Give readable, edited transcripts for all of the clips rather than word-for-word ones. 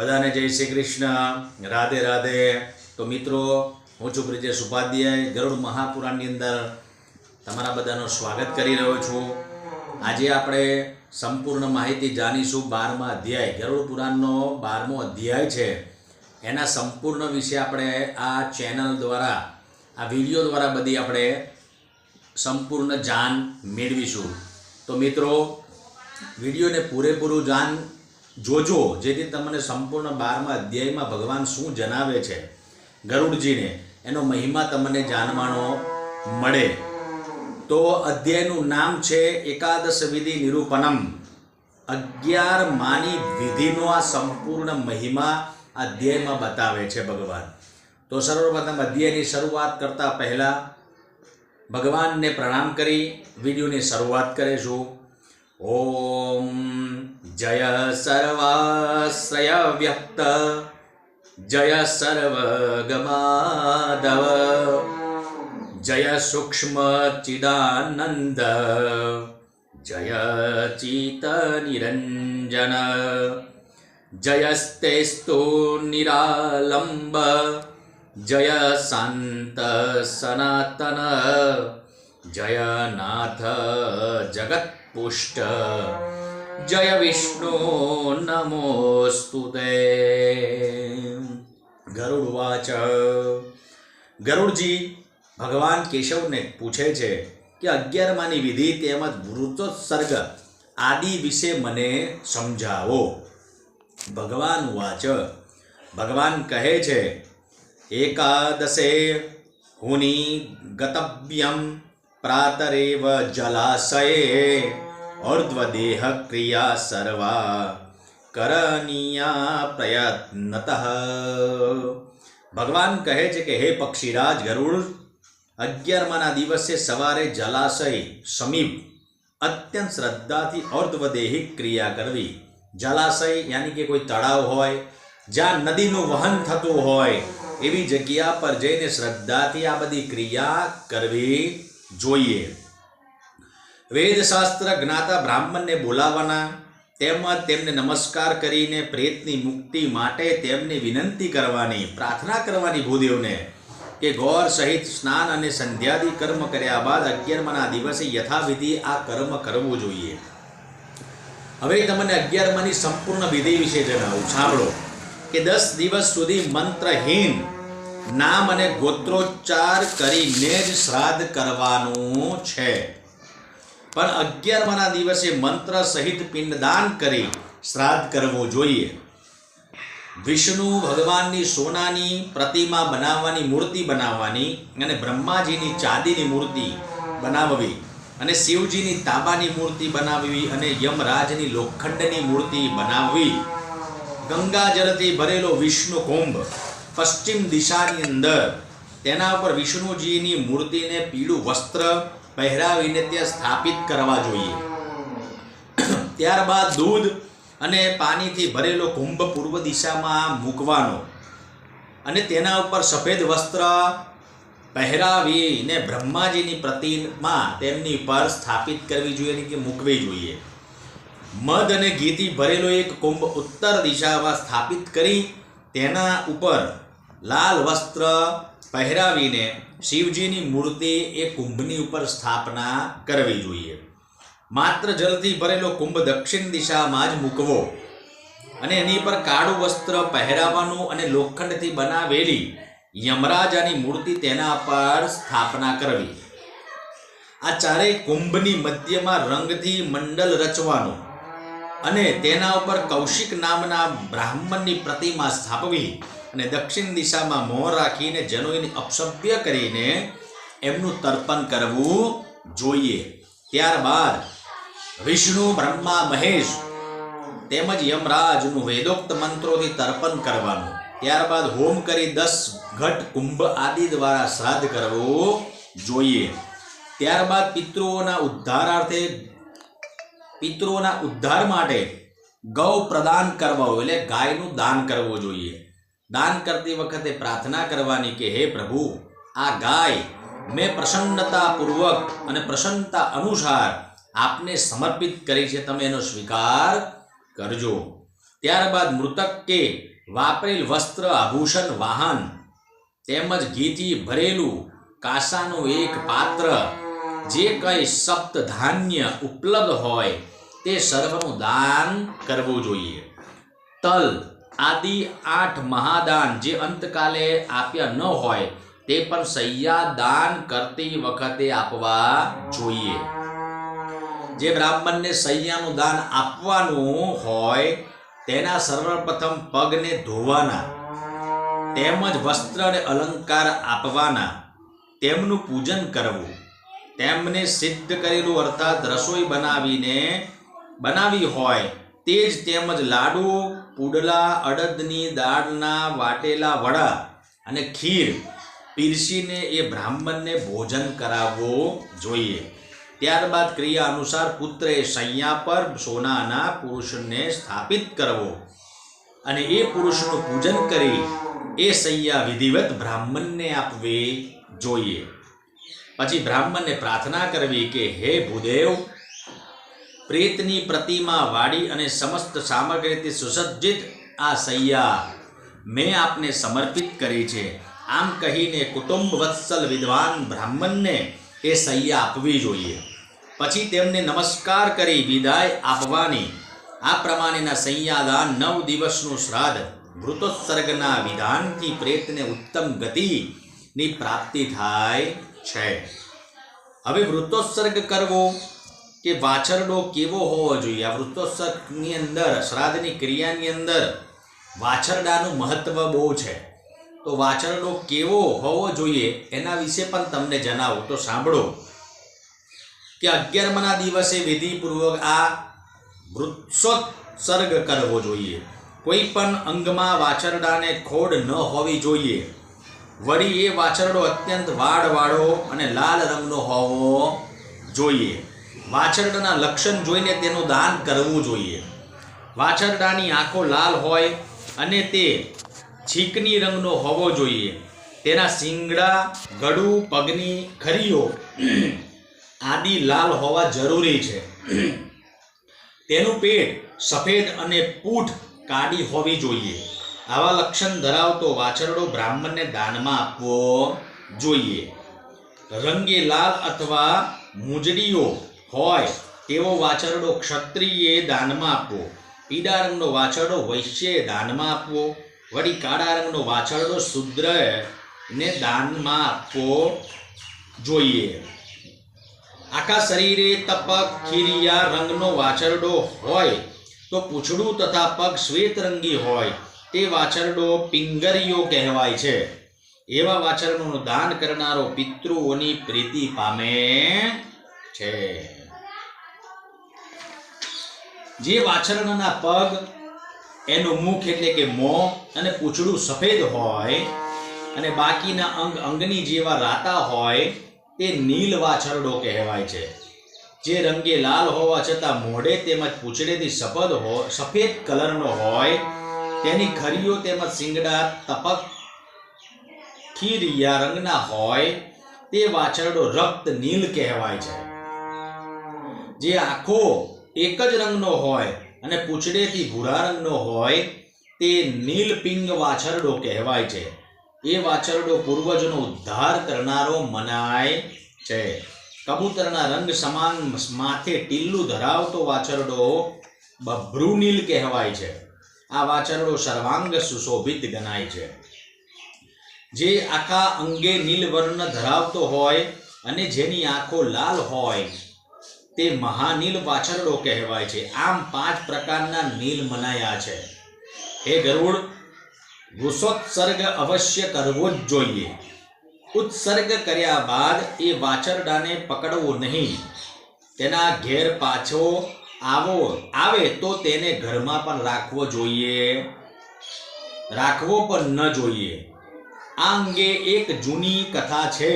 બધાને જય શ્રી કૃષ્ણ, રાધે રાધે। તો મિત્રો, હું છું બ્રિજેશ ઉપાધ્યાય, ગરુડ મહાપુરાણની અંદર તમારા બધાનું સ્વાગત કરી રહ્યો છું। આજે આપણે સંપૂર્ણ માહિતી જાણીશું 12મા અધ્યાય, ગરુડ પુરાણનો 12મો અધ્યાય છે એના સંપૂર્ણ વિશે આપણે આ ચેનલ દ્વારા, આ વિડીયો દ્વારા બધી આપણે સંપૂર્ણ જાણ મેળવીશું। તો મિત્રો, વિડીયોને પૂરેપૂરું જાણ જોજો, જેથી તમને સંપૂર્ણ 12મા અધ્યાયમાં ભગવાન શું જણાવે છે ગરુડજીને, એનો મહિમા તમને જાણવાનો મળે। તો અધ્યાયનું નામ છે એકાદશ વિધિ નિરૂપણમ। 11 માની વિધિનો આ સંપૂર્ણ મહિમા અધ્યાયમાં બતાવે છે ભગવાન। તો સર્વપ્રથમ અધ્યાયની શરૂઆત કરતા પહેલા ભગવાનને પ્રણામ કરી વિડીયોની શરૂઆત કરીશું। ઓમ જય સર્વાશ્રય વ્યક્ત, જય સર્વગમાધવ, જય સૂક્ષ્મ ચિદાનંદ, જય ચિત નિરંજન, જયસ્તેસ્તુ નિરાલંબ, જય શાંત સનાતન, જય નાથ જગત પુષ્ટ, જય વિષ્ણુ નમોસ્તુતે। ગરુડવાચ। ગરુડજી ભગવાન કેશવને પૂછે છે કે 11માની વિધિ તેમજ વૃત્તોત્સર્ગ આદિ વિશે મને સમજાવો। ભગવાન વાચ। ભગવાન કહે છે, એકાદશે હુનિ ગતવ્યમ પ્રાતરેવ જલાશયે, અર્ધ્વદેહ ક્રિયા સર્વા કરણીયા પ્રયત્નતઃ। ભગવાન કહે છે કે હે પક્ષીરાજ ગરુડ, 11માના દિવસે સવારે જલાશય સમીપ અત્યંત શ્રદ્ધાથી અર્ધ્વદેહિક ક્રિયા કરવી। જલાશય યાની કે કોઈ તળાવ હોય, જ્યાં નદીનું વહન થતું હોય, એવી જગ્યા પર જઈને શ્રદ્ધાથી આ બધી ક્રિયા કરવી જોઈએ। વેદશાસ્ત્ર જ્ઞાતા બ્રાહ્મણને બોલાવવાના, તેમજ તેમને નમસ્કાર કરીને પ્રેતની મુક્તિ માટે તેમને વિનંતી કરવાની, પ્રાર્થના કરવાની ભૂદેવને કે ગૌર સહિત સ્નાન અને સંધ્યાદી કર્મ કર્યા બાદ 11માના દિવસે યથાવિધિ આ કર્મ કરવું જોઈએ। હવે તમને 11માની સંપૂર્ણ વિધિ વિશે જણાવું, સાંભળો કે 10 દિવસ સુધી મંત્રહીન નામ અને ગોત્રોચ્ચાર કરીને જ શ્રાદ્ધ કરવાનું છે, પણ 11માના દિવસે મંત્ર સહિત પિંડદાન કરી શ્રાદ્ધ કરવું જોઈએ। વિષ્ણુ ભગવાનની સોનાની પ્રતિમા બનાવવાની, મૂર્તિ બનાવવાની, અને બ્રહ્માજીની ચાંદીની મૂર્તિ બનાવવી, અને શિવજીની તાંબાની મૂર્તિ બનાવવી, અને યમરાજની લોખંડની મૂર્તિ બનાવવી। ગંગાજળથી ભરેલો વિષ્ણુ કુંભ પશ્ચિમ દિશાની અંદર, તેના ઉપર વિષ્ણુજીની મૂર્તિને પીળું વસ્ત્ર પહેરાવીને ત્યાં સ્થાપિત કરવા જોઈએ। ત્યારબાદ દૂધ અને પાણીથી ભરેલો કુંભ પૂર્વ દિશામાં મૂકવાનો, અને તેના ઉપર સફેદ વસ્ત્ર પહેરાવીને બ્રહ્માજીની પ્રતિમા તેમની પર સ્થાપિત કરવી જોઈએ કે મૂકવી જોઈએ। મધ અને ઘીથી ભરેલો એક કુંભ ઉત્તર દિશામાં સ્થાપિત કરી તેના ઉપર લાલ વસ્ત્ર પહેરાવીને શિવજીની મૂર્તિ એ કુંભની ઉપર સ્થાપના કરવી જોઈએ। માત્ર જલથી ભરેલો કુંભ દક્ષિણ દિશામાં જ મૂકવો, અને એની પર કાળું વસ્ત્ર પહેરાવવાનું, અને લોખંડથી બનાવેલી યમરાજાની મૂર્તિ તેના પર સ્થાપના કરવી। આ ચારેય કુંભની મધ્યમાં રંગથી મંડલ રચવાનું, અને તેના ઉપર કૌશિક નામના બ્રાહ્મણની પ્રતિમા સ્થાપવી, અને દક્ષિણ દિશામાં મોં રાખીને જનોઈની અપસભ્ય કરીને એમનું તર્પણ કરવું જોઈએ। ત્યારબાદ વિષ્ણુ, બ્રહ્મા, મહેશ તેમજ યમરાજનું વેદોક્ત મંત્રોથી તર્પણ કરવાનું। ત્યારબાદ હોમ કરી 10 ઘટ કુંભ આદિ દ્વારા શ્રાદ્ધ કરવું જોઈએ। ત્યારબાદ પિતૃઓના ઉદ્ધાર માટે ગૌ પ્રદાન કરવો, એટલે ગાયનું દાન કરવું જોઈએ। દાન કરતી વખતે પ્રાર્થના કરવાની કે હે પ્રભુ, આ ગાય મેં પ્રસન્નતાપૂર્વક અને પ્રસન્નતા અનુસાર આપને સમર્પિત કરી છે, તમે એનો સ્વીકાર કરજો। ત્યારબાદ મૃતક કે વાપરેલ વસ્ત્ર આભૂષણ વાહન તેમજ ઘીથી ભરેલું કાંસાનું એક પાત્ર જે કંઈ સપ્ત ધાન્ય ઉપલબ્ધ હોય તે સર્વનું દાન કરવું જોઈએ. તલ આદિ 8 મહાદાન જે અંતકાલે આપ્યા ન હોય તે પણ સૈયા દાન કરતી વખતે આપવા જોઈએ. જે બ્રાહ્મણને સૈયાનું દાન આપવાનું હોય તેના સર્વપ્રથમ પગને ધોવાના, તેમજ વસ્ત્ર અને અલંકાર આપવાના, તેમનું પૂજન કરવું, તેમને સિદ્ધ કરેલું અર્થાત રસોઈ બનાવી હોય તે જ તેમજ લાડુ, પુડલા, અડદની દાળના વાટેલા વડા અને ખીર પીરસીને એ બ્રાહ્મણને ભોજન કરાવવું જોઈએ. ત્યારબાદ ક્રિયા અનુસાર પુત્રે શૈયા પર સોનાના પુરુષને સ્થાપિત કરવો અને એ પુરુષનું પૂજન કરી એ શૈયા વિધિવત બ્રાહ્મણને આપવી જોઈએ. પછી બ્રાહ્મણને પ્રાર્થના કરવી કે હે ભૂદેવ, પ્રેતની પ્રતિમા વાળી અને સમસ્ત સામગ્રીથી સુસજ્જિત આ શૈયા મેં આપને સમર્પિત કરી છે. આમ કહીને કુટુંબ વત્સલ વિદ્વાન બ્રાહ્મણને એ શૈયા આપવી જોઈએ. પછી તેમને નમસ્કાર કરી વિદાય આપવાની. આ પ્રમાણેના શૈયાદાન 9 દિવસનું શ્રાદ્ધ મૃતોત્સર્ગના વિધાનથી પ્રેતને ઉત્તમ ગતિની પ્રાપ્તિ થાય છે. હવે વૃત્તોત્સર્ગ કરવો કે વાછરડો કેવો હોવો જોઈએ? આ વૃત્તોત્સર્ગની અંદર, શ્રાદ્ધની ક્રિયાની અંદર વાછરડાનું મહત્વ બહુ છે. તો વાછરડો કેવો હોવો જોઈએ એના વિશે પણ તમને જણાવું તો સાંભળો કે 11મા દિવસે વિધિપૂર્વક આ વૃત્તોત્સર્ગ કરવો જોઈએ. કોઈ પણ અંગમાં વાછરડાને ખોડ ન હોવી જોઈએ. વળી એ વાછરડો અત્યંત વાળવાળો અને લાલ રંગનો હોવો જોઈએ. વાછરડાના લક્ષણ જોઈને તેનું દાન કરવું જોઈએ. વાછરડાની આંખો લાલ હોય અને તે છીકની રંગનો હોવો જોઈએ. તેના શિંગડા, ગળું, પગની ખરીઓ આદિ લાલ હોવા જરૂરી છે. તેનું પેટ સફેદ અને પૂંછ કાળી હોવી જોઈએ. આવા લક્ષણ ધરાવતો વાછરડો બ્રાહ્મણને દાનમાં આપવો જોઈએ. રંગે લાલ અથવા મૂંજડીઓ હોય તેવો વાછરડો ક્ષત્રિયે દાનમાં આપવો. પીળા રંગનો વાછરડો વૈશ્યએ દાનમાં આપવો. વળી કાળા રંગનો વાછરડો શૂદ્રને દાનમાં આપવો જોઈએ. આખા શરીરે તપક ખીરિયા રંગનો વાછરડો હોય તો પૂંછડું તથા પગ શ્વેત રંગી હોય તે વાછરડો પિંગરીયો કહેવાય છે. એવા વાછરડોનું દાન કરનારો પિતૃઓની પ્રીતિ પામે છે. જે વાછરડાના પગ, એનું મુખ એટલે કે મોં અને પૂંછડું સફેદ હોય અને બાકીના અંગની જેવા રાતા હોય તે નીલ વાછરડો કહેવાય છે. જે રંગે લાલ હોવા છતાં મોઢે તેમજ પૂંછડેથી સફેદ કલરનો હોય, તેની ખરીઓ તેમજ શિંગડા તપક ખીરિયા રંગના હોય તે વાછરડો રક્ત નીલ કહેવાય છે. જે આંખો એક જ રંગનો હોય અને પૂંછડેથી ભૂરા રંગનો હોય તે નીલપિંગ વાછરડો કહેવાય છે. એ વાછરડો પૂર્વજોનો ઉદ્ધાર કરનારો મનાય છે. કબૂતરના રંગ સમાન માથે ટીલ્લું ધરાવતો વાછરડો બભ્રુનીલ કહેવાય છે. આ વાછરડો સર્વાંગ સુશોભિત ગણાય છે. જે આખા અંગે નીલ વર્ણ ધરાવતો હોય અને જેની આંખો લાલ હોય તે મહાનીલ વાછરડો કહેવાય છે. આમ 5 પ્રકારના નીલ મનાયા છે. હે ગરુડ, વૃષોત્સર્ગ અવશ્ય કરવો જ જોઈએ. ઉત્સર્ગ કર્યા બાદ એ વાછરડાને પકડવો નહીં. તેના ઘેર પાછો આવે તો તેને ઘરમાં પણ રાખવો જોઈએ, રાખવો પણ ન જોઈએ. આ અંગે એક જૂની કથા છે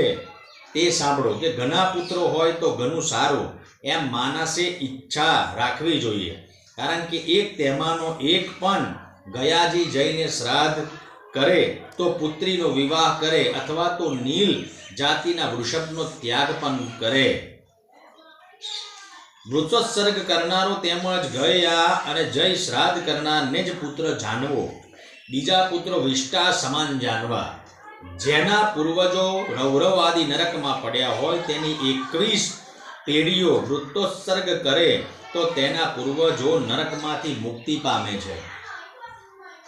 તે સાંભળો કે ઘણા પુત્રો હોય તો ઘણું સારું એમ માણસે ઈચ્છા રાખવી જોઈએ. કારણ કે તેમાંનો એક પણ ગયાજી જઈને શ્રાદ્ધ કરે તો પુત્રીનો વિવાહ કરે અથવા તો નીલ જાતિના વૃષભનો ત્યાગ પણ કરે. વૃત્સોત્સર્ગ કરનારો તેમજ ગયા અને જય શ્રાદ્ધ કરનારને જ પુત્ર જાણવો, બીજા પુત્રો વિષ્ટા સમાન જાણવા. જેના પૂર્વજો રૌરવ આદિ નરકમાં પડ્યા હોય તેની 21 પેઢીઓ વૃત્તોત્સર્ગ કરે તો તેના પૂર્વજો નરકમાંથી મુક્તિ પામે છે.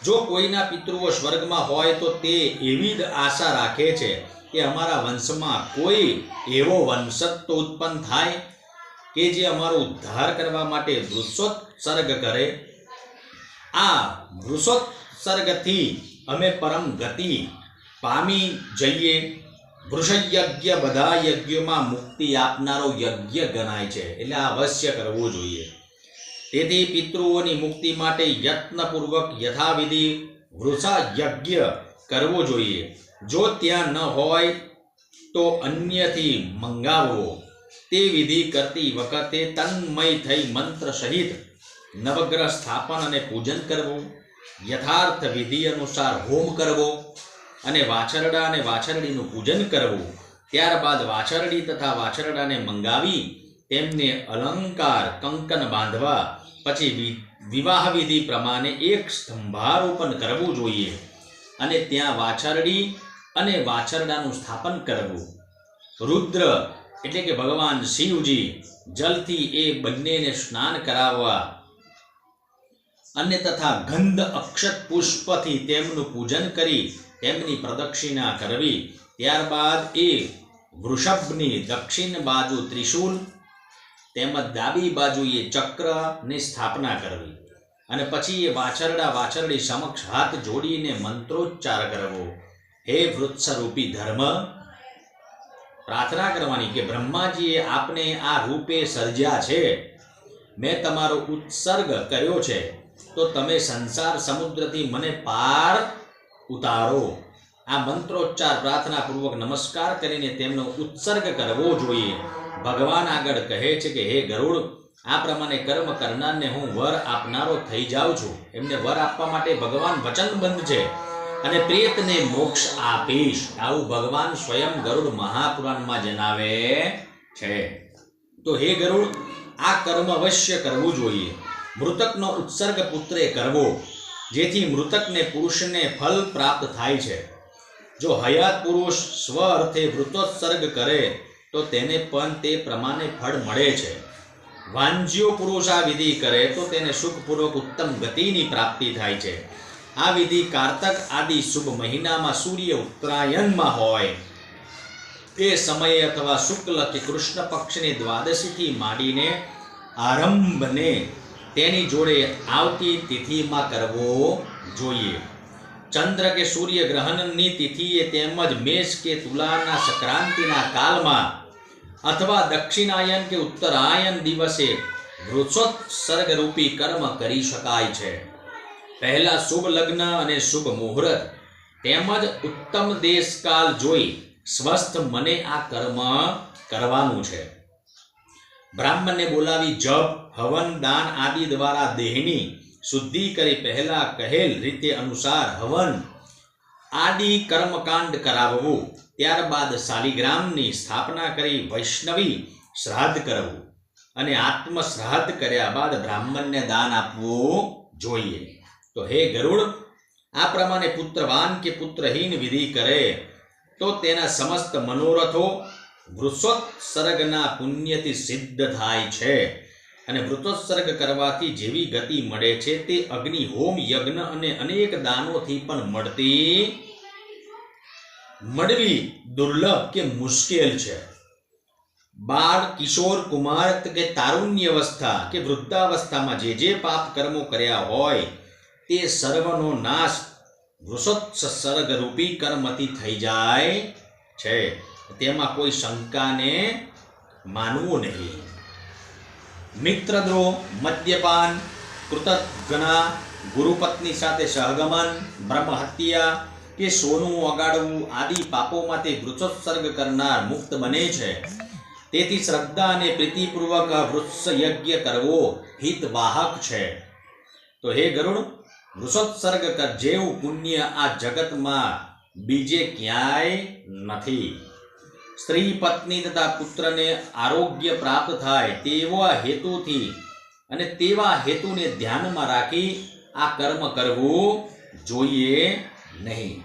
જો કોઈના પિતૃઓ સ્વર્ગમાં હોય તો તે એવી જ આશા રાખે છે કે અમારા વંશમાં કોઈ એવો વંશજ તો ઉત્પન્ન થાય કે જે અમારો ઉદ્ધાર કરવા માટે વૃષોત્સર્ગ કરે. આ વૃષોત્સર્ગથી અમે પરમ ગતિ પામી જઈએ. વૃષયજ્ઞ બધા યજ્ઞોમાં મુક્તિ આપનારો યજ્ઞ ગણાય છે, એટલે આ અવશ્ય કરવું જોઈએ. તેથી પિતૃઓની મુક્તિ માટે યત્નપૂર્વક યથાવિધિ વૃષયજ્ઞ કરવો જોઈએ. જો ત્યાં ન હોય તો અન્યથી મંગાવવો. તે વિધિ કરતી વખતે તન્મય થઈ મંત્ર સહિત નવગ્રહ સ્થાપન અને પૂજન કરવું, યથાર્થ વિધિ અનુસાર હોમ કરવો અને વાછરડા અને વાછરડીનું પૂજન કરવું. ત્યારબાદ વાછરડી તથા વાછરડાને મંગાવી તેમને અલંકાર કંકન બાંધવા. પછી વિવાહ વિધિ પ્રમાણે એક સ્તંભારોપણ કરવું જોઈએ અને ત્યાં વાછરડી અને વાછરડાનું સ્થાપન કરવું. રુદ્ર એટલે કે ભગવાન શિવજી જલથી એ બંનેને સ્નાન કરાવવા અને તથા ગંધ અક્ષત પુષ્પથી તેમનું પૂજન કરી તેમની પ્રદક્ષિણા કરવી. ત્યારબાદ એ વૃષભની દક્ષિણ બાજુ ત્રિશૂલ તેમજ ડાબી બાજુએ ચક્રની સ્થાપના કરવી અને પછી એ વાછરડા વાછરડી સમક્ષ હાથ જોડીને મંત્રોચ્ચાર કરવો. હે વૃત્સરૂપી ધર્મ, પ્રાર્થના કરવાની કે બ્રહ્માજીએ આપને આ રૂપે સર્જ્યા છે, મેં તમારો ઉત્સર્ગ કર્યો છે, તો તમે સંસાર સમુદ્રથી મને પાર ઉતારો. આ મંત્રોચ્ચાર પ્રાર્થના પૂર્વક નમસ્કાર કરીને તેમનો ઉત્સર્ગ કરવો જોઈએ. ભગવાન આગળ કહે છે કે હે ગરુડ, આ પ્રમાણે કર્મ કરનારને હું વર આપનારો થઈ જાઉં છું. એમને વર આપવા માટે ભગવાન વચનબદ્ધ છે અને પ્રેતને મોક્ષ આપીશ. આવું ભગવાન સ્વયં ગરુડ મહાપુરાણમાં જણાવે છે. તો હે ગરુડ, આ કર્મ અવશ્ય કરવું જોઈએ. મૃતકનો ઉત્સર્ગ પુત્રે કરવો, જેથી મૃતકને પુરુષને ફલ પ્રાપ્ત થાય છે. જો હયાત પુરુષ સ્વ અર્થે વૃત્તોત્સર્ગ કરે તો તેને પણ તે પ્રમાણે ફળ મળે છે. વાંજ્યો પુરુષ આ વિધિ કરે તો તેને સુખપૂર્વક ઉત્તમ ગતિની પ્રાપ્તિ થાય છે. આ વિધિ કારતક આદિ શુભ મહિનામાં સૂર્ય ઉત્તરાયણમાં હોય તે સમયે અથવા શુક્લ કે કૃષ્ણ પક્ષની દ્વાદશીથી માંડીને આરંભને તેની જોડે આવતી તિથિમાં કરવો જોઈએ. ચંદ્ર કે સૂર્ય ગ્રહણની તિથિએ તેમજ મેષ કે તુલાના સંક્રાંતિના કાલમાં અથવા દક્ષિણાયન કે ઉત્તરાયણ દિવસે વૃષોત્સર્ગ રૂપી કર્મ કરી શકાય છે. પહેલા શુભ લગ્ન અને શુભ મુહૂર્ત તેમજ ઉત્તમ દેશકાલ જોઈ સ્વસ્થ મને આ કર્મ કરવાનું છે. બ્રાહ્મણને બોલાવી જપ, હવન, દાન આદિ દ્વારા દેહની શુદ્ધિ કરી પહેલા કહેલ રીતે અનુસાર હવન આદિ કર્મકાંડ કરાવવું. ત્યારબાદ શાલિગ્રામની સ્થાપના કરી વૈષ્ણવી શ્રાદ્ધ કરવું અને આત્મ શ્રાદ્ધ કર્યા બાદ બ્રાહ્મણને દાન આપવું જોઈએ. તો હે ગરુડ, આ પ્રમાણે પુત્રવાન કે પુત્રહીન વિધિ કરે તો તેના સમસ્ત મનોરથો વૃષોત્સર્ગના પુણ્યથી સિદ્ધ થાય છે અને વૃષોત્સર્ગ કરવાથી જેવી ગતિ મળે છે તે અગ્નિ હોમ યજ્ઞ અને અનેક દાનોથી પણ મળવી દુર્લભ કે મુશ્કેલ છે. બાળ, કિશોર, કુમાર કે તારુણ્ય અવસ્થા કે વૃદ્ધાવસ્થામાં જે પાપ કર્મો કર્યા હોય તે સર્વનો નાશ વૃષોત્સર્ગ રૂપી કર્મથી થઈ જાય છે. તેમાં કોઈ શંકાને માનવું નહીં. મિત્રદ્રોહ, મદ્યપાન, કૃતજ્ઞા, ગુરુપત્ની સાથે સહગમન, બ્રહ્મહત્યા કે સોનું વગાડવું આદિ પાપોમાંથી વૃષોત્સર્ગ કરનાર મુક્ત બને છે. તેથી શ્રદ્ધા અને પ્રીતિપૂર્વક વૃક્ષ યજ્ઞ કરવો હિતવાહક છે. તો હે ગરુડ, વૃષોત્સર્ગ જેવું પુણ્ય આ જગતમાં બીજે ક્યાંય નથી. સ્ત્રી પત્ની તથા પુત્રને આરોગ્ય પ્રાપ્ત થાય તેવા હેતુથી અને તેવા હેતુને ધ્યાનમાં રાખી આ કર્મ કરવું જોઈએ નહીં.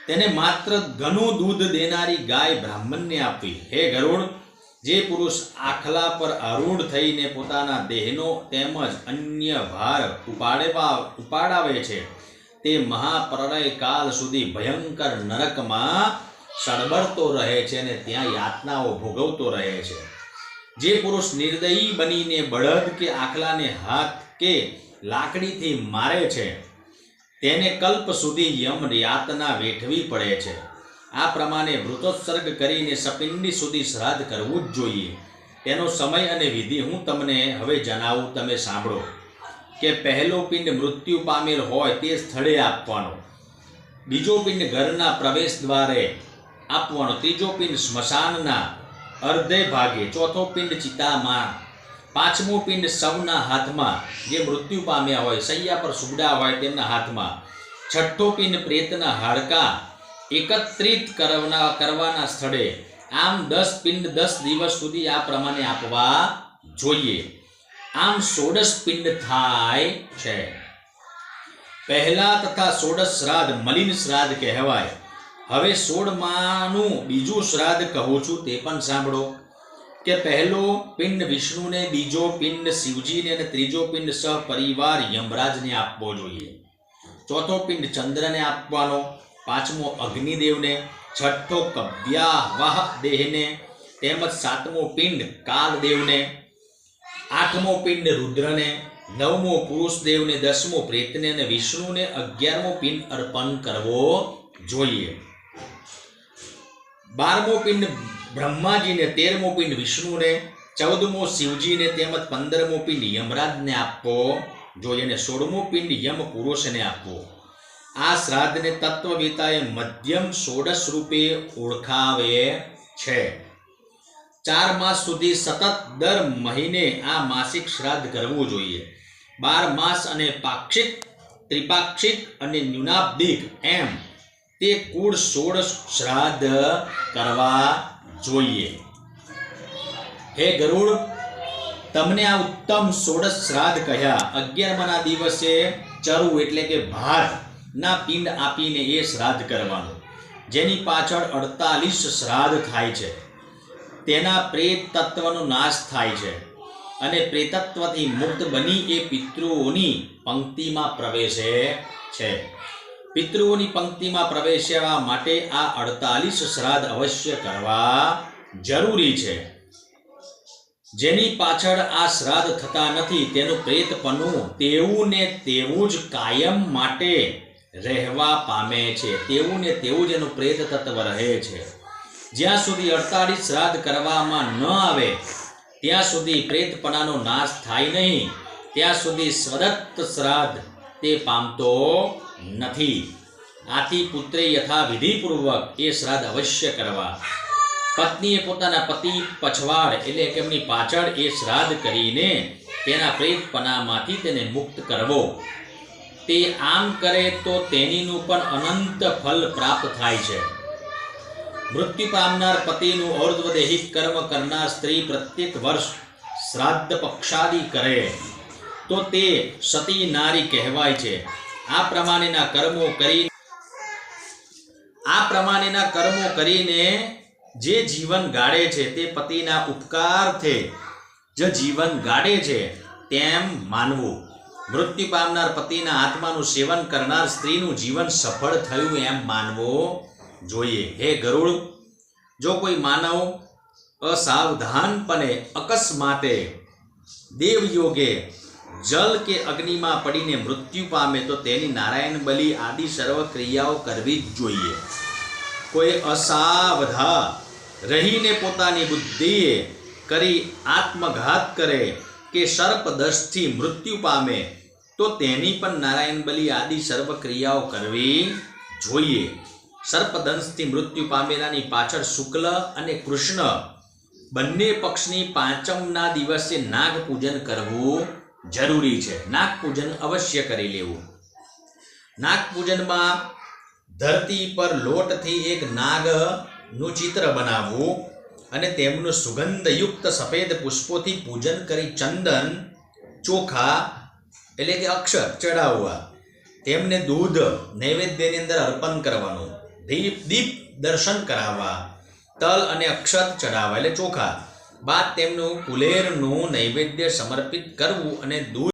તેને માત્ર ઘણું દૂધ દેનારી ગાય બ્રાહ્મણને આપવી. હે ગરુડ, જે પુરુષ આખલા પર આરૂઢ થઈને પોતાના દેહનો તેમજ અન્ય ભાર ઉપાડાવે છે તે મહાપ્રલય કાળ સુધી ભયંકર નરકમાં સળબળતો રહે છે અને ત્યાં યાતનાઓ ભોગવતો રહે છે. જે પુરુષ નિર્દયી બનીને બળદ કે આખલાને હાથ કે લાકડીથી મારે છે તેને કલ્પ સુધી યમ યાતના વેઠવી પડે છે. આ પ્રમાણે મૃતોત્સર્ગ કરીને સપિંડી સુધી શ્રાદ્ધ કરવું જ જોઈએ. તેનો સમય અને વિધિ હું તમને હવે જણાવું, તમે સાંભળો. કે પહેલો પિંડ મૃત્યુ પામેલ હોય તે સ્થળે આપવાનો, બીજો પિંડ ઘરના પ્રવેશ દ્વારે આપવાનો, ત્રીજો પિંડ સ્મશાનના અર્ધે ભાગે, ચોથો પિંડ ચિતામાં, પાંચમો પિંડ સૌના હાથમાં જે મૃત્યુ પામ્યા હોય, સૈયા પર સુગડા હોય તેમના હાથમાં, છઠ્ઠો પિંડ પ્રેતના હાડકા એકત્રિત કરવાના સ્થળે. આમ 10 પિંડ 10 દિવસ સુધી આ પ્રમાણે આપવા જોઈએ. આમ 16 પિંડ થાય છે. પહેલા તથા 16 શ્રાદ્ધ મલિન શ્રાદ્ધ કહેવાય. હવે 16માનું બીજું શ્રાદ્ધ કહું છું તે પણ સાંભળો. કે પહેલો પિંડ વિષ્ણુને, બીજો પિંડ શિવજીને અને ત્રીજો પિંડ સહપરિવાર યમરાજને આપવો જોઈએ. ચોથો પિંડ ચંદ્રને આપવાનો, પાંચમો અગ્નિદેવને, છઠ્ઠો કવ્યાવાહ દેહને, તેમજ સાતમો પિંડ કાલદેવને, આઠમો પિંડ રુદ્રને, નવમો પુરુષ દેવને, 10મો પ્રેતને અને વિષ્ણુને 11મો પિંડ અર્પણ કરવો જોઈએ. 12મો પિંડ બ્રહ્માજીને, 13મો પિંડ વિષ્ણુને, 14મો શિવજીને તેમજ 15મો પિંડ યમરાજને આપવો જોઈએ અને 16મો પિંડ યમ પુરુષને આપવો. આ શ્રાદ્ધને તત્વવેતાએ મધ્યમ 16 રૂપે ઓળખાવે છે. 4 માસ સુધી સતત દર મહિને આ માસિક શ્રાદ્ધ કરવું જોઈએ. 12 માસ અને પાક્ષિક, ત્રિપાક્ષિક અને ન્યુનાબ્દિક એમ તે કુળ 16 શ્રાદ્ધ કરવા જોઈએ. હે ગરુડ, તમને આ ઉત્તમ 16 શ્રાદ્ધ કહ્યા. 11માના દિવસે ચરુ એટલે કે ભાત ના પિંડ આપીને એ શ્રાદ્ધ કરવાનું, જેની પાછળ 48 શ્રાદ્ધ થાય છે. તેના પ્રેત તત્વનો નાશ થાય છે અને પ્રેતત્વથી મુક્ત બની એ પિતૃઓની પંક્તિમાં પ્રવેશે છે. પિતૃઓની પંક્તિમાં પ્રવેશવા માટે આ 48 શ્રાદ્ધ અવશ્ય કરવા જરૂરી છે. જેની પાછળ આ શ્રાદ્ધ થતા નથી તેનું પ્રેતપણું તેવું ને તેવું જ કાયમ માટે રહેવા પામે છે. તેવું ને તેવું જ એનું પ્રેત તત્વ રહે છે. જ્યાં સુધી 48 શ્રાદ્ધ કરવામાં ન આવે ત્યાં સુધી પ્રેતપણાનો નાશ થાય નહીં, ત્યાં સુધી સ્વદત્ત શ્રાદ્ધ તે પામતો નથી. આથી પુત્રે યથા વિધિપૂર્વક એ શ્રાદ્ધ અવશ્ય કરવા. પત્નીએ પોતાના પતિ પછવાડ એટલે કે એમની પાછળ એ શ્રાદ્ધ કરીને તેના પ્રેતપણામાંથી તેને મુક્ત કરવો. તે આમ કરે તો તેનીનું પણ અનંત ફલ પ્રાપ્ત થાય છે. મૃત્યુ પામનાર પતિનું ઔર્ધ્વદેહિક કર્મ કરનાર સ્ત્રી પ્રત્યેક વર્ષ શ્રાદ્ધ પક્ષાદિ કરે તો તે સતી નારી કહેવાય છે. આ પ્રમાણેના કર્મો કરીને જે જીવન ગાળે છે તે પતિના ઉપકારથી જે જીવન ગાળે છે તેમ માનવું. મૃત્યુ પામનાર પતિના આત્માનું સેવન કરનાર સ્ત્રીનું જીવન સફળ થયું એમ માનવું જોઈએ. હે ગરુડ, જો કોઈ માનવ અસાવધાનપણે અકસ્માતે દેવયોગે જલ કે અગ્નિમાં પડીને મૃત્યુ પામે તો તેની નારાયણ બલિ આદિ સર્વ ક્રિયાઓ કરવી જ જોઈએ. કોઈ અસાવધા રહીને પોતાની બુદ્ધિએ કરી આત્મઘાત કરે કે સર્પદંશથી મૃત્યુ પામે તો તેની પણ નારાયણ બલિ આદિ સર્વ ક્રિયાઓ કરવી જોઈએ. સર્પદંશથી મૃત્યુ પામેલાની પાછળ શુક્લ અને કૃષ્ણ બંને પક્ષની પાંચમના દિવસે નાગ પૂજન કરવું જરૂરી છે. નાગ પૂજન અવશ્ય કરી લેવું. નાગ પૂજનમાં ધરતી પર લોટથી એક નાગ નું ચિત્ર બનાવવું અને તેમનું સુગંધયુક્ત સફેદ પુષ્પોથી પૂજન કરી ચંદન ચોખા એટલે કે અક્ષર ચડાવવા, તેમને દૂધ નૈવેદ્યની અંદર અર્પણ કરવાનું, દીપ દર્શન કરાવવા, તલ અને અક્ષત ચડાવવા એટલે ચોખા બાદ તેમનું કુલેરનું નૈવેદ્ય સમર્પિત કરવું અને દૂધ